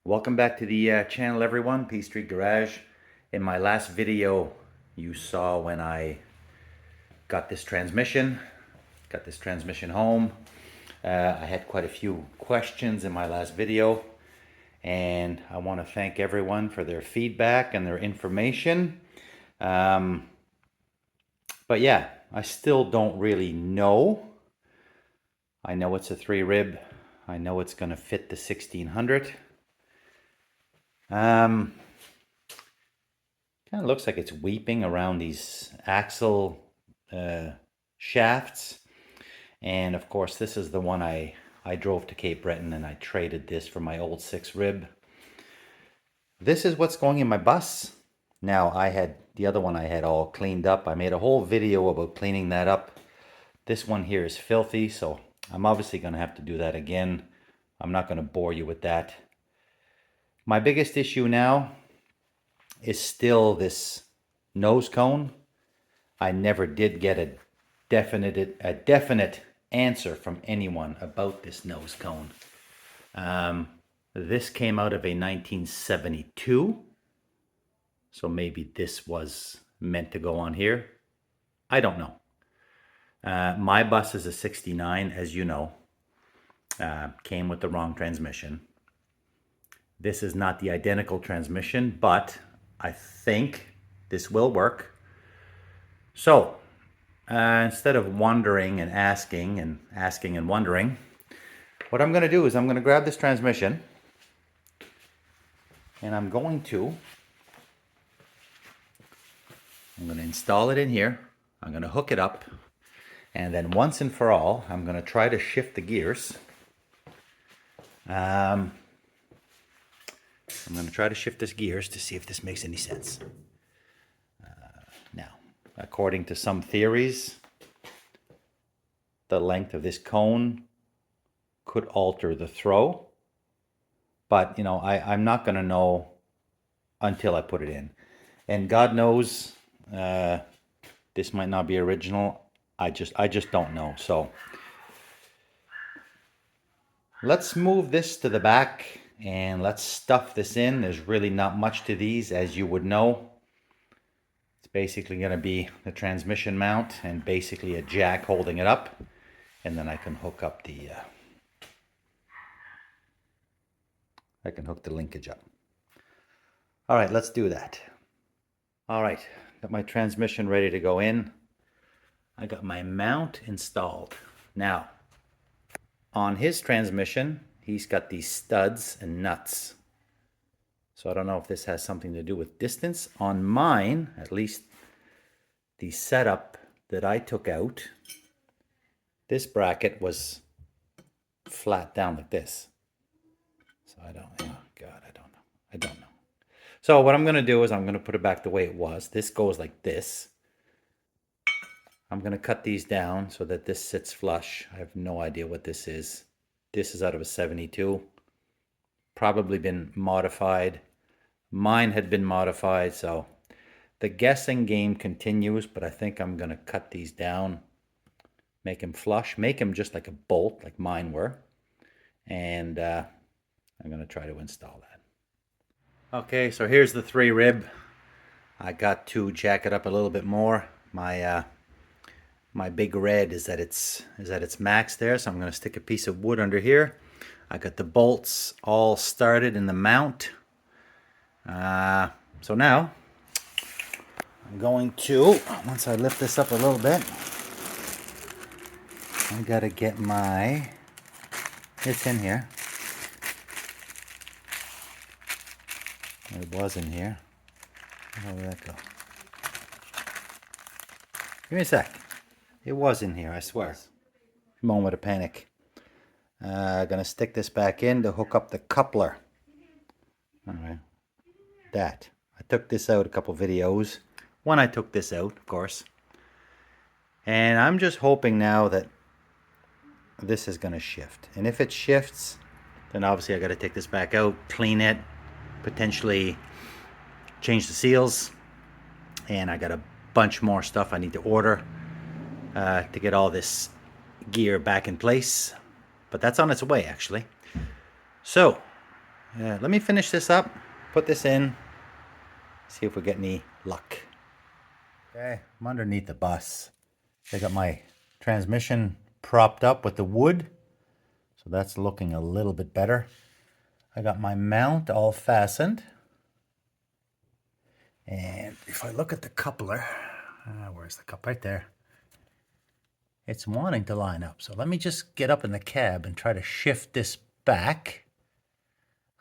Welcome back to the channel, everyone. P Street Garage. In my last video, you saw when I got this transmission home. I had quite a few questions in my last video, and I want to thank everyone for their feedback and their information. But yeah, I still don't really know. I know it's a 3-rib. I know it's going to fit the 1600. Kind of looks like it's weeping around these axle shafts. And of course, this is the one I drove to Cape Breton, and I traded this for my old 6-rib. This is what's going in my bus. Now, I had the other one I had all cleaned up. I made a whole video about cleaning that up. This one here is filthy, so I'm obviously going to have to do that again. I'm not going to bore you with that. My biggest issue now is still this nose cone. I never did get a definite answer from anyone about this nose cone. This came out of a 1972, so maybe this was meant to go on here. I don't know. My bus is a 69, as you know. Came with the wrong transmission. This is not the identical transmission, but I think this will work. So instead of wondering and asking and wondering, what I'm going to do is I'm going to grab this transmission and I'm going to install it in here. I'm going to hook it up, and then once and for all, I'm going to try to shift the gears. I'm going to try to shift this gears to see if this makes any sense. Now, according to some theories, the length of this cone could alter the throw. But, you know, I'm not going to know until I put it in. And God knows this might not be original. I just don't know. So let's move this to the back and let's stuff this in. There's really not much to these, as you would know. It's basically going to be the transmission mount and basically a jack holding it up. And then I can hook up the linkage up. All right, let's do that. All right, got my transmission ready to go in. I got my mount installed. Now, on his transmission, he's got these studs and nuts. So I don't know if this has something to do with distance. On mine, at least the setup that I took out, this bracket was flat down like this. So I don't know. I don't know. So what I'm going to do is I'm going to put it back the way it was. This goes like this. I'm going to cut these down so that this sits flush. I have no idea what this is. This is out of a 72. Probably been modified. Mine had been modified, so the guessing game continues, but I think I'm going to cut these down, make them flush, make them just like a bolt, like mine were. And I'm going to try to install that. Okay, so here's the 3-rib. I got to jack it up a little bit more. My big red is at its max there, so I'm going to stick a piece of wood under here. I got the bolts all started in the mount. So now I'm going to, once I lift this up a little bit, I got to get it's in here. It was in here. Where did that go? Give me a sec. It was in here, I swear. Moment of panic. Gonna stick this back in to hook up the coupler. Alright. That. I took this out a couple videos. When I took this out, of course. And I'm just hoping now that this is gonna shift. And if it shifts, then obviously I gotta take this back out, clean it, potentially change the seals, and I got a bunch more stuff I need to order to get all this gear back in place, but that's on its way actually. So Yeah, let me finish this up, put this in, see if we get any luck. Okay, I'm underneath the bus. I got my transmission propped up with the wood, so that's looking a little bit better. I got my mount all fastened. And if I look at the coupler, where's the cup? Right there. It's wanting to line up. So let me just get up in the cab and try to shift this back.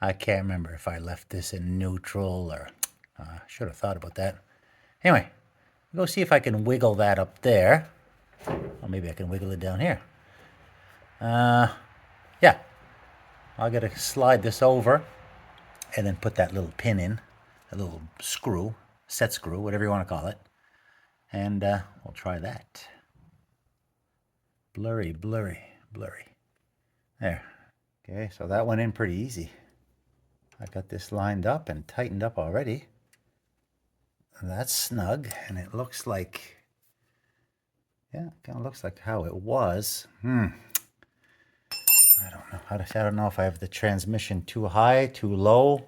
I can't remember if I left this in neutral or should have thought about that. Anyway, go see if I can wiggle that up there. Or maybe I can wiggle it down here. Yeah, I'll get to slide this over and then put that little pin in, a little screw, set screw, whatever you want to call it. And we'll try that. Blurry, blurry, blurry. There. Okay, so that went in pretty easy. I got this lined up and tightened up already. That's snug, and it looks like, yeah, it kind of looks like how it was. I don't know. I don't know if I have the transmission too high, too low.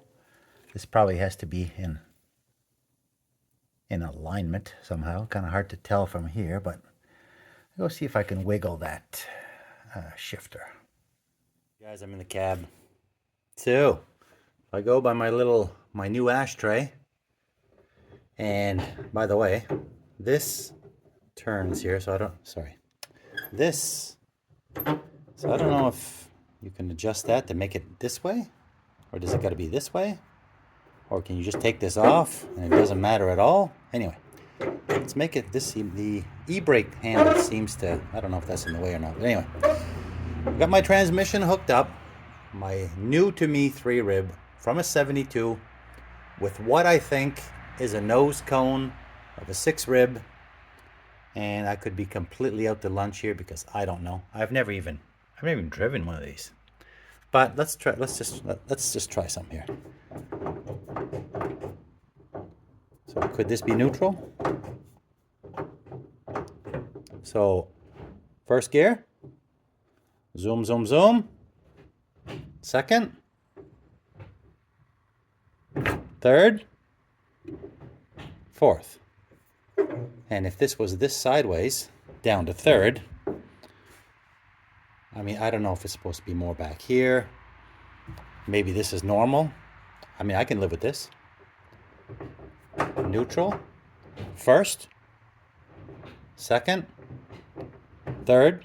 This probably has to be in alignment somehow. Kind of hard to tell from here, but I'll go see if I can wiggle that shifter. Guys, I'm in the cab. So, I go by my new ashtray. And by the way, this turns here, so I don't know if you can adjust that to make it this way, or does it got to be this way? Or can you just take this off and it doesn't matter at all? Anyway, let's make it this. The e-brake handle seems to, I don't know if that's in the way or not. But anyway, I've got my transmission hooked up, my new to me 3-rib from a 72 with what I think is a nose cone of a 6-rib. And I could be completely out to lunch here because I don't know. I've never even driven one of these. But let's just try some here. So could this be neutral? So first gear, zoom, zoom, zoom. Second, third, fourth. And if this was this sideways, down to third, I mean, I don't know if it's supposed to be more back here. Maybe this is normal. I mean, I can live with this. Neutral, first, second, third,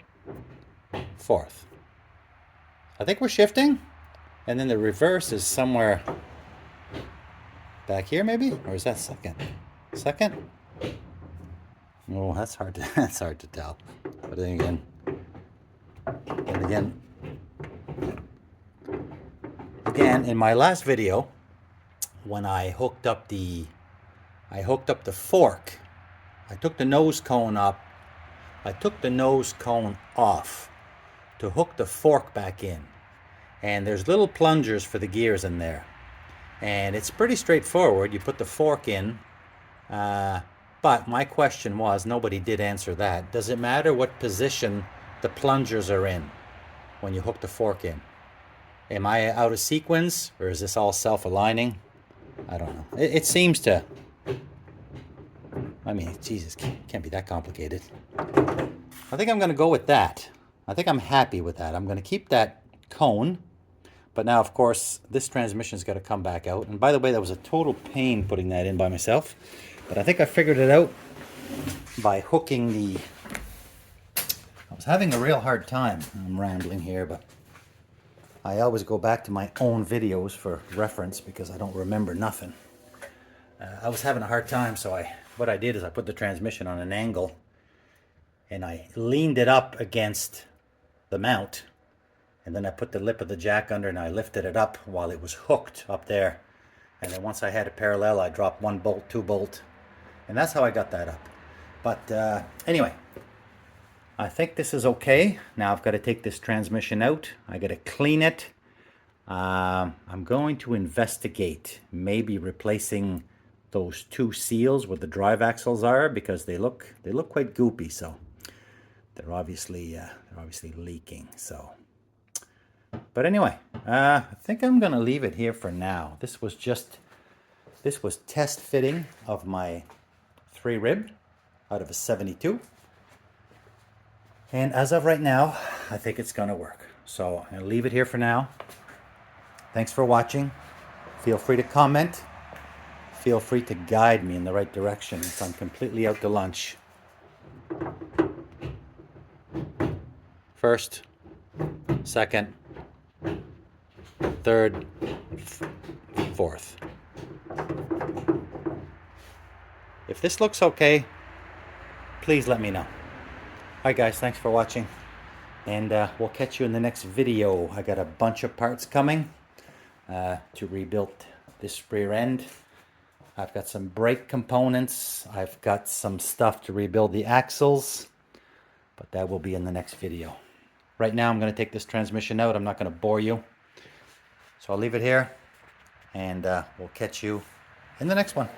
fourth. I think we're shifting. And then the reverse is somewhere back here maybe? Or is that second? Second? Oh, that's hard to tell. But then again, in my last video, when I hooked up the fork, I took the nose cone up, I took the nose cone off to hook the fork back in. And there's little plungers for the gears in there. And it's pretty straightforward. You put the fork in, but my question was, nobody did answer that. Does it matter what position the plungers are in when you hook the fork in? Am I out of sequence, or is this all self-aligning? I don't know. It seems to. I mean, Jesus, can't be that complicated. I think I'm going to go with that. I think I'm happy with that. I'm going to keep that cone. But now, of course, this transmission's got to come back out. And by the way, that was a total pain putting that in by myself. But I think I figured it out by hooking the... I was having a real hard time. I'm rambling here, but I always go back to my own videos for reference because I don't remember nothing. I was having a hard time, so what I did is I put the transmission on an angle and I leaned it up against the mount, and then I put the lip of the jack under and I lifted it up while it was hooked up there. And then once I had it parallel, I dropped 1 bolt, 2 bolt, and that's how I got that up. But anyway, I think this is okay. Now I've got to take this transmission out. I got to clean it. I'm going to investigate maybe replacing those 2 seals where the drive axles are, because they look quite goopy. So they're obviously leaking. So But anyway, I think I'm gonna leave it here for now. This was test fitting of my 3 rib out of a 72. And as of right now, I think it's gonna work. So I'm gonna leave it here for now. Thanks for watching. Feel free to comment. Feel free to guide me in the right direction if I'm completely out to lunch. First, second, third, fourth. If this looks okay, please let me know. Alright guys, thanks for watching. And we'll catch you in the next video. I got a bunch of parts coming to rebuild this rear end. I've got some brake components. I've got some stuff to rebuild the axles. But that will be in the next video. Right now I'm going to take this transmission out. I'm not going to bore you. So I'll leave it here. And we'll catch you in the next one.